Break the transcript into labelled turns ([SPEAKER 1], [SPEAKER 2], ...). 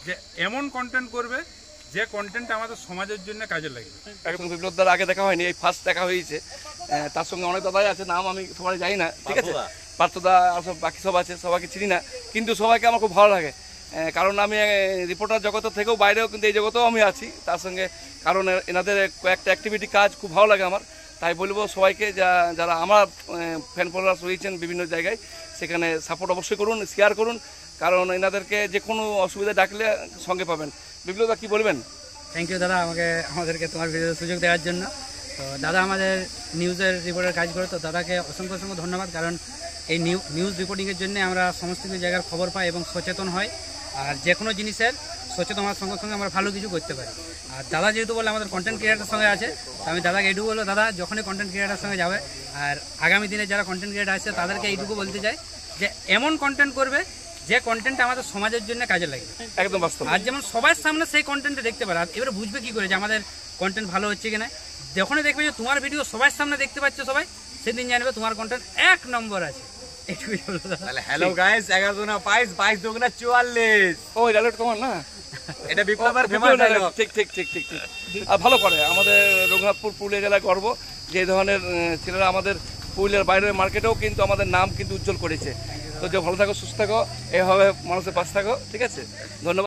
[SPEAKER 1] যে এমন কন্টেন্ট করবে যে কন্টেন্ট আমাদের সমাজের জন্য কাজে লাগবে।
[SPEAKER 2] একদম বিপ্লব দাদা আগে দেখা হয়নি, এই ফার্স্ট দেখা হয়েছে। তার সঙ্গে অনেক দাদাই আছে, নাম আমি সবাই জানি না, ঠিক আছে। পার্থদা আর সব বাকি সব আছে, সবাইকে চিনি না, কিন্তু সবাইকে আমার খুব ভালো লাগে। কারণ আমি রিপোর্টার জগতের থেকেও বাইরেও কিন্তু এই জগতেও আমি আছি তার সঙ্গে। কারণ এনাদের কয়েকটা অ্যাক্টিভিটি কাজ খুব ভালো লাগে আমার। তাই বলবো সবাইকে যারা আমার ফ্যান ফলোয়ার্স রয়েছেন বিভিন্ন জায়গায়, সেখানে সাপোর্ট অবশ্যই করুন, শেয়ার করুন। কারণ এনাদেরকে যে কোনো অসুবিধা ডাকলে সঙ্গে পাবেন। বিপ্লবদা কী বলবেন?
[SPEAKER 3] থ্যাংক ইউ দাদা আমাদেরকে তোমার ভিডিওতে সুযোগ দেওয়ার জন্য। তো দাদা আমাদের নিউজের রিপোর্টের কাজ করে, তো দাদাকে অসংখ্য অসংখ্য ধন্যবাদ। কারণ এই নিউজ রিপোর্টিংয়ের জন্য আমরা সমস্ত কিছু জায়গার খবর পাই এবং সচেতন হয়। আর যে কোনো জিনিসের সচেতন হওয়ার সঙ্গে সঙ্গে আমরা ভালো কিছু করতে পারি। আর দাদা যেহেতু বলে আমাদের কন্টেন্ট ক্রিয়েটারের সঙ্গে আছে, তো আমি দাদাকে এইটুকু বলবো, দাদা যখনই কন্টেন্ট ক্রিয়েটারের সঙ্গে যাবে আর আগামী দিনে যারা কন্টেন্ট ক্রিয়েটার আছে তাদেরকে এইটুকু বলতে চাই যে এমন কন্টেন্ট করবে যে কন্টেন্ট আমাদের সমাজের জন্য কাজে লাগবে।
[SPEAKER 2] একদম বাস্তব।
[SPEAKER 3] আর যেমন সবার সামনে সেই কন্টেন্টটা দেখতে পারে। আর এবারে বুঝবে কি করে যে আমাদের কন্টেন্ট ভালো হচ্ছে কিনা? যখনই দেখবে যে তোমার ভিডিও সবার সামনে দেখতে পাচ্ছে সবাই, সেদিন জানবে তোমার কন্টেন্ট 1 নম্বর আছে। এইটুকুই বলবো দাদা।
[SPEAKER 4] তাহলে হ্যালো গাইস, 11 দুনা 22, 22 দুগুনা 44।
[SPEAKER 2] ওই ডায়লগ কমান না,
[SPEAKER 4] এটা বিপ্লবের ফেমাস ডায়লগ।
[SPEAKER 2] ঠিক ঠিক ঠিক ঠিক ঠিক। আর ভালো করে আমাদের রঘুনাথপুর পুরুলিয়া জেলায় গর্ব যে এই ধরনের ছেলেরা আমাদের পুরুলিয়ার বাইরের মার্কেটেও কিন্তু আমাদের নাম কিন্তু উজ্জ্বল করেছে। তো যে ভালো থাকো, সুস্থ থাকো, এভাবে মানুষের পাশে থাকো, ঠিক আছে। ধন্যবাদ।